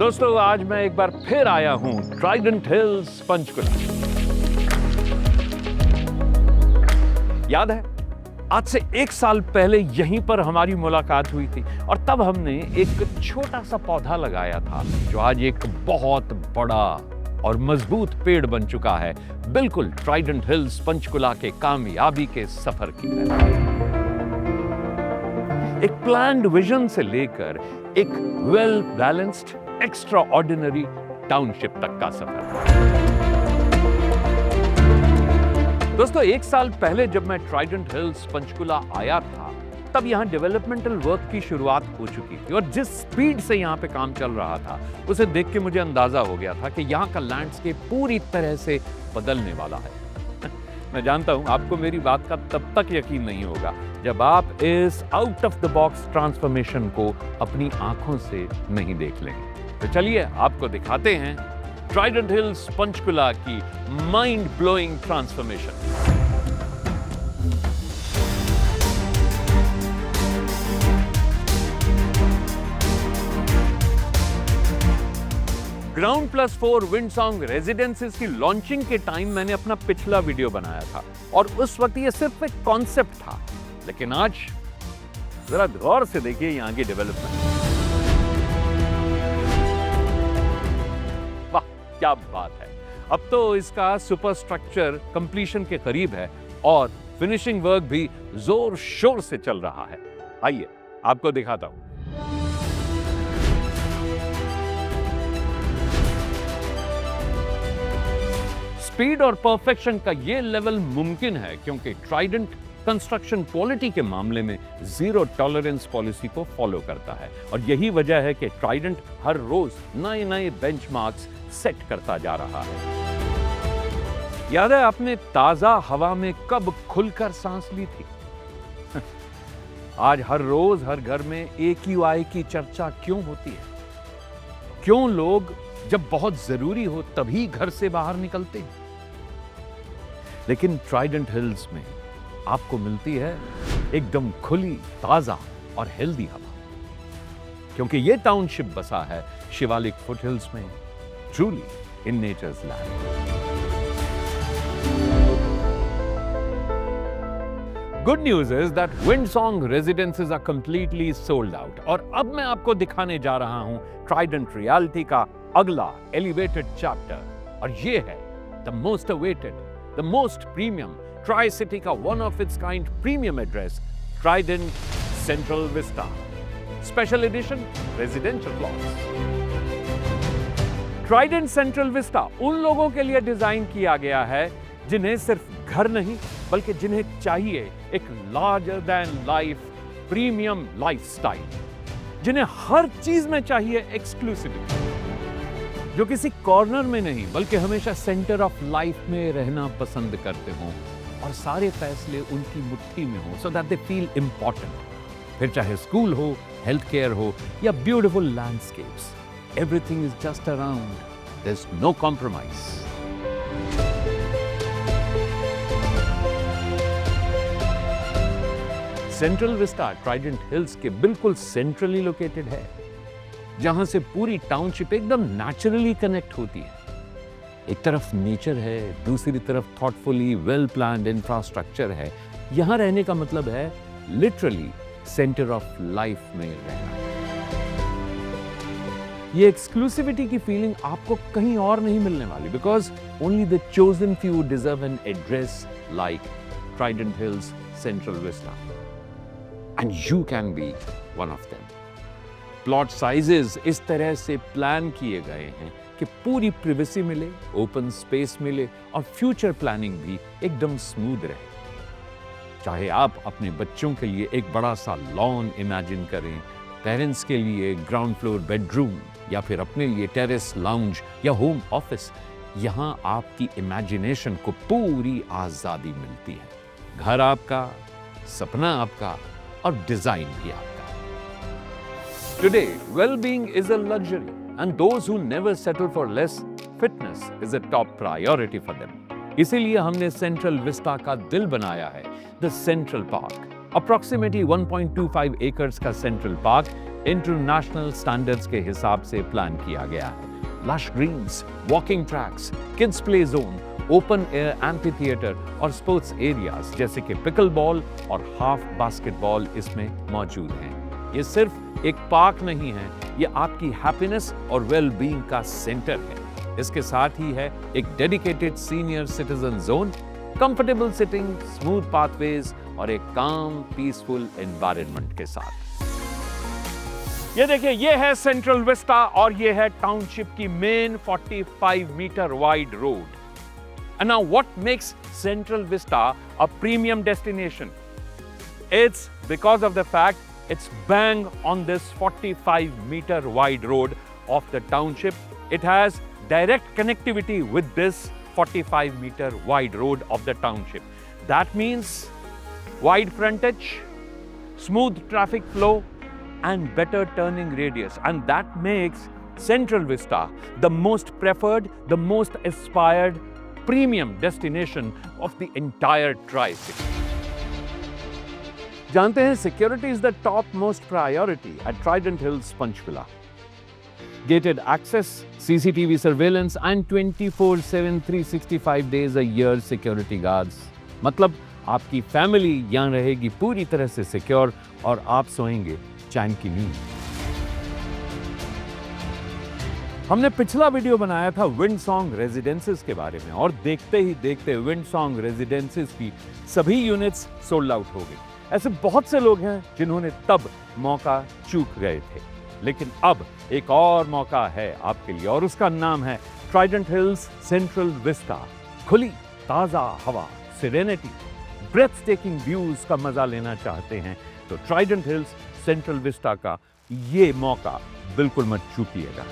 दोस्तों आज मैं एक बार फिर आया हूं ट्राइडेंट हिल्स पंचकुला। याद है आज से 1 साल पहले यहीं पर हमारी मुलाकात हुई थी और तब हमने एक छोटा सा पौधा लगाया था जो आज एक बहुत बड़ा और मजबूत पेड़ बन चुका है, बिल्कुल ट्राइडेंट हिल्स पंचकुला के कामयाबी के सफर की तरह। एक प्लान्ड विजन से लेकर एक well balanced extra ordinary township तक का सफर। दोस्तों 1 साल पहले जब मैं ट्राइडेंट हिल्स पंचकुला आया था तब यहां डेवलपमेंटल वर्क की शुरुआत हो चुकी थी और जिस स्पीड से यहां पे काम चल रहा था उसे देख के मुझे अंदाजा हो गया था कि यहां का लैंडस्केप पूरी तरह से बदलने वाला है। मैं जानता हूं आपको मेरी बात का तब तक यकीन नहीं होगा जब आप इस out of the box transformation को अपनी आंखों से नहीं देख लेंगे। तो चलिए आपको दिखाते हैं ट्राइडेंट हिल्स पंचकुला की mind blowing transformation. Ground +4 Windsong Residences की लॉन्चिंग के टाइम मैंने अपना पिछला वीडियो बनाया था और उस वक्त ये सिर्फ एक कॉन्सेप्ट था, लेकिन आज जरा गौर से देखिए यहां की डेवलपमेंट। वाह क्या बात है। अब तो इसका सुपर स्ट्रक्चर कंप्लीशन के करीब है और फिनिशिंग वर्क भी जोर शोर से चल रहा है। आइए आपको दिखाता हूं। स्पीड और परफेक्शन का ये लेवल मुमकिन है क्योंकि ट्राइडेंट कंस्ट्रक्शन क्वालिटी के मामले में जीरो टॉलरेंस पॉलिसी को फॉलो करता है और यही वजह है कि ट्राइडेंट हर रोज नए नए बेंचमार्क्स सेट करता जा रहा है। याद है आपने ताजा हवा में कब खुलकर सांस ली थी? आज हर रोज हर घर में AQI की चर्चा क्यों होती है? क्यों लोग जब बहुत जरूरी हो तभी घर से बाहर निकलते हैं? लेकिन ट्राइडेंट हिल्स में आपको मिलती है एकदम खुली, ताजा और हेल्दी हवा, क्योंकि ये टाउनशिप बसा है शिवालिक फुटहिल्स में, truly in nature's land. Good news is that Windsong Residences are completely sold out और अब मैं आपको दिखाने जा रहा हूं ट्राइडेंट रियलिटी का अगला एलिवेटेड चैप्टर और ये है the most awaited, the most premium tricity का one of its kind premium address Trident Central Vista special edition residential plots. Trident Central Vista उन लोगों के लिए डिजाइन किया गया है जिन्हें सिर्फ घर नहीं बल्कि जिन्हें चाहिए एक larger than life premium lifestyle, जिन्हें हर चीज में चाहिए एक्सक्लूसिविटी, जो किसी कॉर्नर में नहीं बल्कि हमेशा सेंटर ऑफ लाइफ में रहना पसंद करते हों और सारे फैसले उनकी मुट्ठी में हो so that they feel important. फिर चाहे स्कूल हो, हेल्थ केयर हो या beautiful landscapes, everything is just around, there is no compromise. Central Vista Trident Hills के बिल्कुल सेंट्रली लोकेटेड है, जहां से पूरी टाउनशिप एकदम नेचुरली कनेक्ट होती है। एक तरफ नेचर है, दूसरी तरफ थॉटफुली वेल प्लान्ड इंफ्रास्ट्रक्चर है। यहां रहने का मतलब है लिटरली सेंटर ऑफ लाइफ में रहना। ये एक्सक्लूसिविटी की फीलिंग आपको कहीं और नहीं मिलने वाली, because only the chosen few deserve an address like Trident hills central Vista and you can be one of them. Plot sizes इस तरह से प्लान किए गए हैं कि पूरी प्रिवेसी मिले, ओपन स्पेस मिले और फ्यूचर प्लानिंग भी एकदम स्मूथ रहे। चाहे आप अपने बच्चों के लिए एक बड़ा सा लॉन इमेजिन करें, पेरेंट्स के लिए ग्राउंड फ्लोर बेडरूम या फिर अपने लिए टेरेस लाउंज या होम ऑफिस, यहां आपकी इमेजिनेशन को पूरी आजादी मिलती है। घर आपका, सपना आपका और डिजाइन भी आपका। Today, well-being is a luxury, and those who never settle for less, fitness is a top priority for them. इसीलिए हमने सेंट्रल विस्टा का दिल बनाया है the central park. Approximately 1.25 acres का सेंट्रल पार्क इंटरनेशनल स्टैंडर्ड्स के हिसाब से प्लान किया गया है। Lush greens, walking tracks, kids play zone, open air amphitheatre और स्पोर्ट्स एरियाज जैसे कि पिकल बॉल और हाफ बास्केटबॉल इसमें मौजूद हैं। ये सिर्फ एक पार्क नहीं है, ये आपकी हैप्पीनेस और वेल बीइंग का सेंटर है। इसके साथ ही है एक dedicated senior citizen zone, comfortable sitting, smooth pathways और एक काम पीसफुल एनवायरनमेंट के साथ। ये देखिए, ये है सेंट्रल विस्टा और ये है टाउनशिप की main 45 metre wide road. And now what makes Central Vista a premium destination? It's because of the fact it's bang on this 45-meter wide road of the township. It has direct connectivity with this 45-meter wide road of the township. That means wide frontage, smooth traffic flow, and better turning radius. And that makes Central Vista the most preferred, the most aspired premium destination of the entire Tri-City. जानते हैं, security is the top most priority at Trident Hills, Panchkula. Gated access, CCTV surveillance and 24/7 365 days a year security guards. मतलब आपकी family यहाँ रहेगी पूरी तरह से secure और आप सोएंगे चैन की नींद। हमने पिछला वीडियो बनाया था विंडसॉन्ग रेजिडेंसेस के बारे में और देखते ही देखते विंडसॉन्ग रेजिडेंसेस की सभी यूनिट्स सोल्ड आउट हो गई। ऐसे बहुत से लोग हैं जिन्होंने तब मौका चूक गए थे, लेकिन अब एक और मौका है आपके लिए और उसका नाम है ट्राइडेंट हिल्स सेंट्रल विस्टा। खुली ताजा हवा, सेरेनिटी, ब्रेथ टेकिंग व्यूज का मजा लेना चाहते हैं तो ट्राइडेंट हिल्स सेंट्रल विस्टा का ये मौका बिल्कुल मत चूकिएगा।